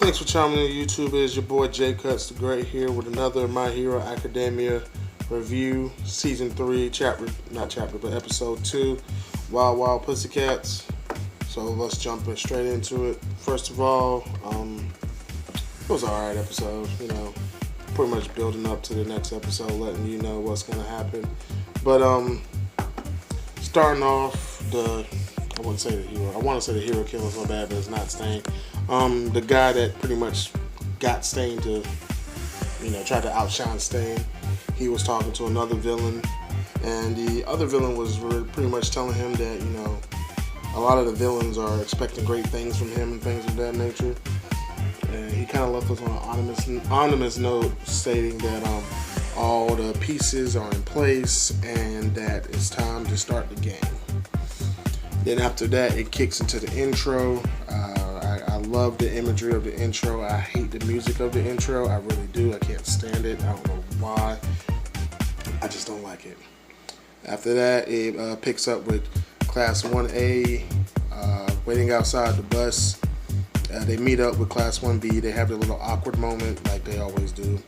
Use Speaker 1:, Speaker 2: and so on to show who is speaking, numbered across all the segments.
Speaker 1: Thanks for chiming in, YouTube. It's your boy J Cuts the Great here with another My Hero Academia review, season 3, episode 2, Wild Wild Pussycats. So let's jump in straight into it. First of all, it was an alright episode. Pretty much building up to the next episode, letting you know what's gonna happen. But starting off I wouldn't say the hero. I want to say the hero killer so bad, but it's not Stain. The guy that pretty much got Stain to, try to outshine Stain. He was talking to another villain, and the other villain was pretty much telling him that, a lot of the villains are expecting great things from him and things of that nature. And he kind of left us on an anonymous note stating that all the pieces are in place and that it's time to start the game. Then after that, it kicks into the intro. I love the imagery of the intro. I hate the music of the intro. I really do. I can't stand it. I don't know why. I just don't like it. After that, it picks up with Class 1A waiting outside the bus. They meet up with Class 1B. They have their little awkward moment like they always do.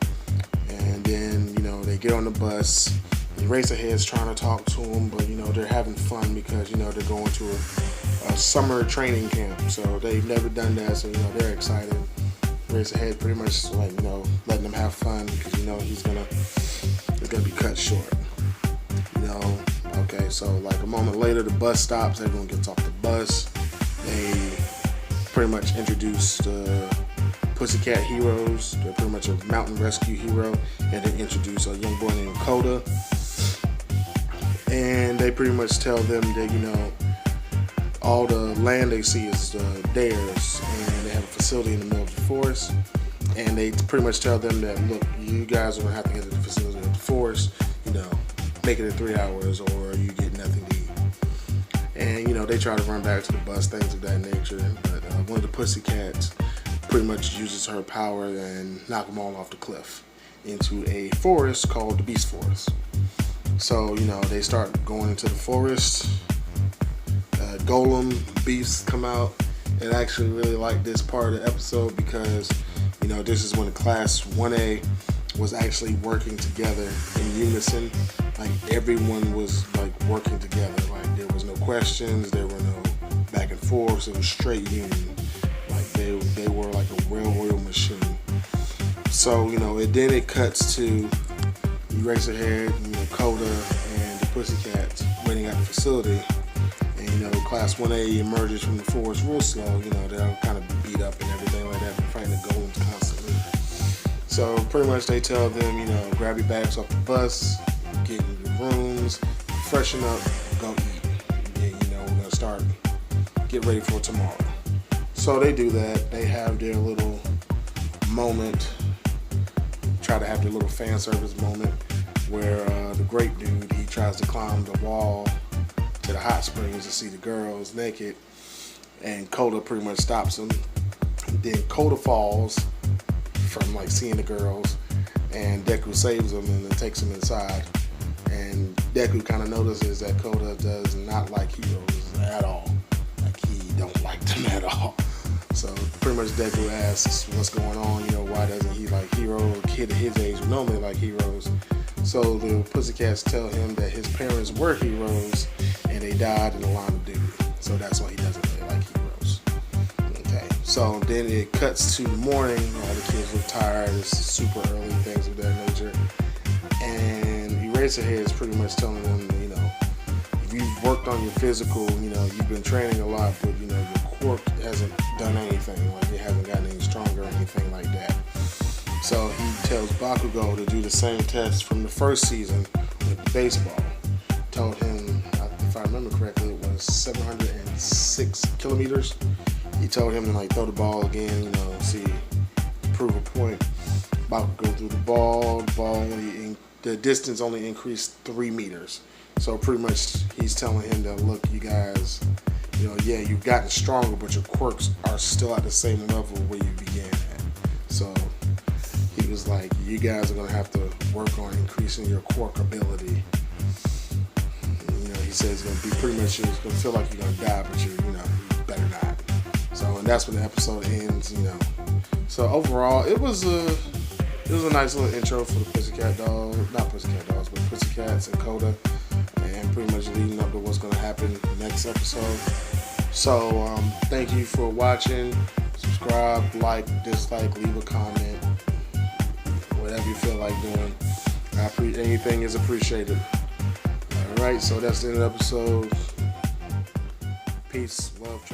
Speaker 1: And then, they get on the bus. Eraserhead's trying to talk to them, but they're having fun because they're going to a summer training camp, so they've never done that, so they're excited. Eraserhead pretty much letting them have fun because it's gonna be cut short. Okay, so like a moment later, the bus stops. Everyone gets off the bus. They pretty much introduce the Pussycat heroes. They're pretty much a mountain rescue hero, and they introduce a young boy named Coda. And they pretty much tell them that, all the land they see is theirs, and they have a facility in the middle of the forest. And they pretty much tell them that, look, you guys are going to have to get to the facility of the forest, make it in 3 hours or you get nothing to eat. And, they try to run back to the bus, things of that nature. But one of the Pussycats pretty much uses her power and knock them all off the cliff into a forest called the Beast Forest. So, they start going into the forest. Golem beasts come out. And I actually really like this part of the episode because, this is when the Class 1A was actually working together in unison. Like, everyone was, working together. Like, there was no questions. There were no back and forth. It was straight union. Like, they were like a well-oiled machine. So, then it cuts to Eraserhead, Coda, and the Pussycats waiting at the facility. And, Class 1A emerges from the forest real slow. They're kind of beat up and everything like that, fighting the golems constantly. So, pretty much they tell them, grab your bags off the bus, get in your rooms, freshen up, go eat. And then, we're going to start, get ready for tomorrow. So, they do that. They have their little moment, try to have their little fan service moment where the great dude, he tries to climb the wall to the hot springs to see the girls naked, and Coda pretty much stops him. Then Coda falls from seeing the girls, and Deku saves him and then takes him inside. And Deku kind of notices that Coda does not like heroes at all. Like, he don't like them at all. So pretty much Deku asks what's going on, why doesn't he like heroes? A kid of his age would normally like heroes. So the Pussycats tell him that his parents were heroes and they died in the line of duty. So that's why he doesn't really like heroes. Okay, so then it cuts to the morning. All the kids look tired. It's super early, things of that nature. And Eraserhead is pretty much telling them, if you've worked on your physical, you've been training a lot, but your quirk hasn't done anything. Like, it hasn't gotten any stronger or anything like that. So he tells Bakugo to do the same test from the first season with the baseball. Told him, if I remember correctly, it was 706 kilometers. He told him to throw the ball again, see, prove a point. Bakugo threw the ball. The distance only increased 3 meters. So pretty much he's telling him that, look, you guys, you've gotten stronger, but your quirks are still at the same level where you began at. So he was like, you guys are going to have to work on increasing your quirk ability. He says it's going to be pretty much, it's going to feel like you're going to die, but you better not. So, and that's when the episode ends, So overall, it was a nice little intro for the Pussycat Dolls, not Pussycat Dolls, but Pussycats and Coda, and pretty much leading up to what's going to happen next episode. So thank you for watching. Subscribe, like, dislike, leave a comment, whatever you feel like doing. Anything is appreciated. All right, so that's the end of the episode. Peace, love,